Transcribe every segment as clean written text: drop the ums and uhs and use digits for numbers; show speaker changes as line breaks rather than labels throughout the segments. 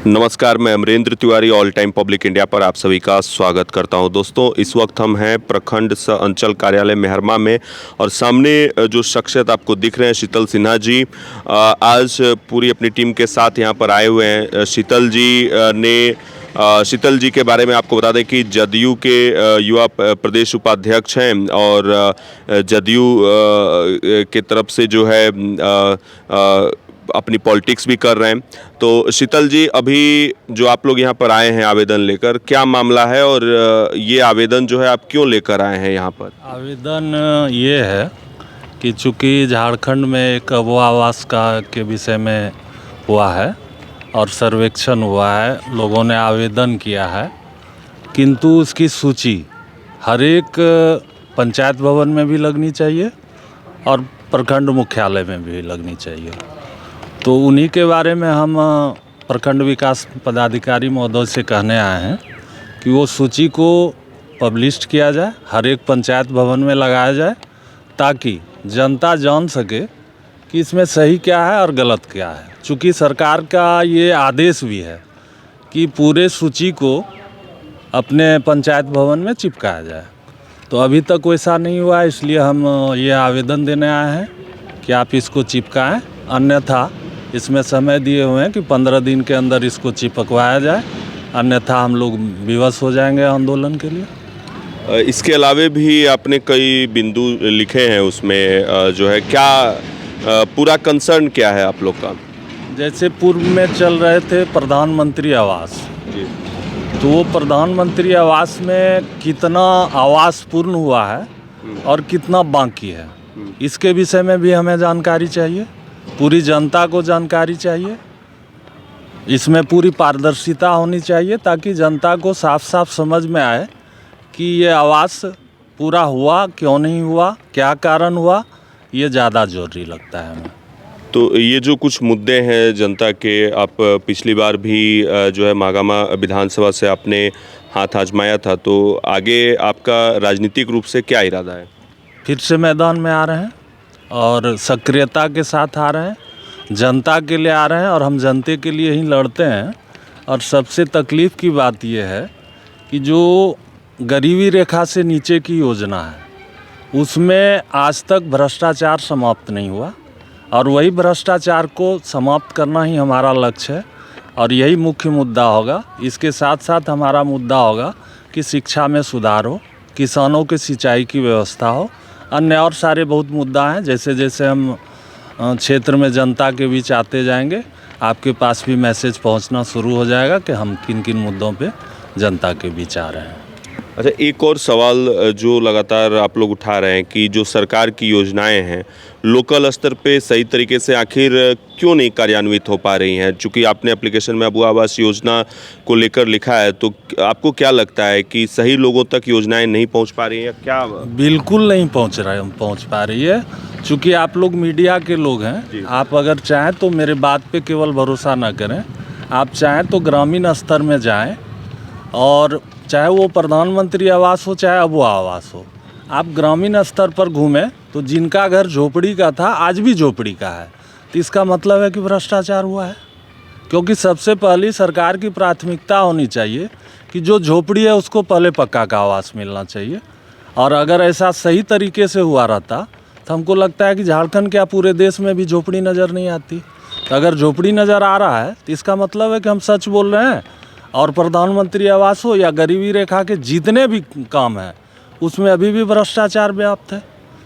नमस्कार, मैं Amrendra Tiwari all time public India पर आप सभी का स्वागत करता हूं। दोस्तों, इस वक्त हम हैं प्रखंड अंचल कार्यालय मेहरमा में और सामने जो शख्सियत आपको दिख रहे हैं शीतल सिन्हा जी आज पूरी अपनी टीम के साथ यहां पर आए हुए हैं। शीतल जी के बारे में आपको बता दें कि जदयू के युवा प्रदेश उपाध्यक्ष हैं और जदयू के तरफ से जो है अपनी पॉलिटिक्स भी कर रहे हैं। तो शीतल जी, अभी जो आप लोग यहाँ पर आए हैं आवेदन लेकर, क्या मामला है और ये आवेदन जो है आप क्यों लेकर आए हैं यहाँ पर?
आवेदन ये है कि चूँकि झारखंड में एक अबुआ आवास के विषय में हुआ है और सर्वेक्षण हुआ है, लोगों ने आवेदन किया है, किंतु उसकी सूची हर एक पंचायत भवन में भी लगनी चाहिए और प्रखंड मुख्यालय में भी लगनी चाहिए। तो उन्हीं के बारे में हम प्रखंड विकास पदाधिकारी महोदय से कहने आए हैं कि वो सूची को पब्लिश किया जाए, हर एक पंचायत भवन में लगाया जाए, ताकि जनता जान सके कि इसमें सही क्या है और गलत क्या है। चूँकि सरकार का ये आदेश भी है कि पूरे सूची को अपने पंचायत भवन में चिपकाया जाए, तो अभी तक वैसा नहीं हुआ है, इसलिए हम ये आवेदन देने आए हैं कि आप इसको चिपकाएं। अन्यथा इसमें समय दिए हुए हैं कि 15 दिन के अंदर इसको चिपकवाया जाए, अन्यथा हम लोग विवश हो जाएंगे आंदोलन के लिए।
इसके अलावे भी आपने कई बिंदु लिखे हैं, उसमें जो है क्या पूरा कंसर्न क्या है आप लोग का?
जैसे पूर्व में चल रहे थे प्रधानमंत्री आवास
जी,
तो वो प्रधानमंत्री आवास में कितना आवास पूर्ण हुआ है और कितना बाकी है, इसके विषय में भी हमें जानकारी चाहिए, पूरी जनता को जानकारी चाहिए। इसमें पूरी पारदर्शिता होनी चाहिए ताकि जनता को साफ साफ समझ में आए कि ये आवास पूरा हुआ, क्यों नहीं हुआ, क्या कारण हुआ, ये ज़्यादा जरूरी लगता है हमें।
तो ये जो कुछ मुद्दे हैं जनता के, आप पिछली बार भी जो है महागामा विधानसभा से आपने हाथ आजमाया था, तो आगे आपका राजनीतिक रूप से क्या इरादा है?
फिर से मैदान में आ रहे हैं और सक्रियता के साथ आ रहे हैं, जनता के लिए आ रहे हैं और हम जनता के लिए ही लड़ते हैं। और सबसे तकलीफ़ की बात यह है कि जो गरीबी रेखा से नीचे की योजना है उसमें आज तक भ्रष्टाचार समाप्त नहीं हुआ और वही भ्रष्टाचार को समाप्त करना ही हमारा लक्ष्य है और यही मुख्य मुद्दा होगा। इसके साथ साथ हमारा मुद्दा होगा कि शिक्षा में सुधार हो, किसानों के सिंचाई की व्यवस्था हो, अन्य और सारे बहुत मुद्दा हैं। जैसे जैसे हम क्षेत्र में जनता के बीच आते जाएंगे, आपके पास भी मैसेज पहुंचना शुरू हो जाएगा कि हम किन किन मुद्दों पे जनता के बीच आ रहे हैं।
अच्छा, एक और सवाल जो लगातार आप लोग उठा रहे हैं कि जो सरकार की योजनाएं हैं लोकल स्तर पे सही तरीके से आखिर क्यों नहीं कार्यान्वित हो पा रही हैं? चूँकि आपने एप्लीकेशन में अबुआ आवास योजना को लेकर लिखा है, तो आपको क्या लगता है कि सही लोगों तक योजनाएं नहीं पहुंच पा रही हैं या क्या?
बिल्कुल नहीं पहुंच पा रही है। चूँकि आप लोग मीडिया के लोग हैं, आप अगर चाहें तो मेरे बात पे केवल भरोसा ना करें, आप चाहें तो ग्रामीण स्तर में जाएं और चाहे वो प्रधानमंत्री आवास हो चाहे अबुआ आवास हो, आप ग्रामीण स्तर पर घूमें तो जिनका घर झोपड़ी का था आज भी झोपड़ी का है, तो इसका मतलब है कि भ्रष्टाचार हुआ है। क्योंकि सबसे पहली सरकार की प्राथमिकता होनी चाहिए कि जो झोपड़ी है उसको पहले पक्का का आवास मिलना चाहिए। और अगर ऐसा सही तरीके से हुआ रहता तो हमको लगता है कि झारखंड क्या पूरे देश में भी झोपड़ी नज़र नहीं आती। तो अगर झोपड़ी नज़र आ रहा है तो इसका मतलब है कि हम सच बोल रहे हैं और प्रधानमंत्री आवास हो या गरीबी रेखा के जितने भी काम हैं उसमें अभी भी भ्रष्टाचार व्याप्त है।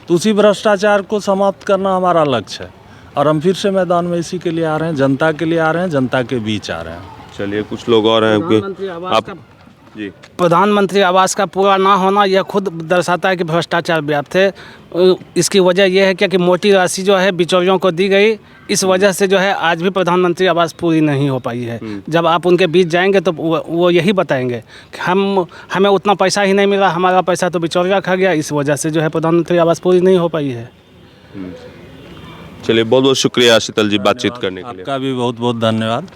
तो उसी भ्रष्टाचार को समाप्त करना हमारा लक्ष्य है और हम फिर से मैदान में इसी के लिए आ रहे हैं, जनता के लिए आ रहे हैं, जनता के बीच आ रहे हैं।
चलिए, कुछ लोग और हैं आप जी।
प्रधानमंत्री आवास का पूरा ना होना यह खुद दर्शाता है कि भ्रष्टाचार व्याप्त है। इसकी वजह यह है कि मोटी राशि जो है बिचौलियों को दी गई, इस वजह से जो है आज भी प्रधानमंत्री आवास पूरी नहीं हो पाई है। जब आप उनके बीच जाएंगे तो वो यही बताएंगे कि हमें उतना पैसा ही नहीं मिला, हमारा पैसा तो बिचौलिया खा गया, इस वजह से जो है प्रधानमंत्री आवास पूरी नहीं हो पाई है।
चलिए, बहुत बहुत शुक्रिया शीतल जी बातचीत करने के लिए।
आपका भी बहुत बहुत धन्यवाद।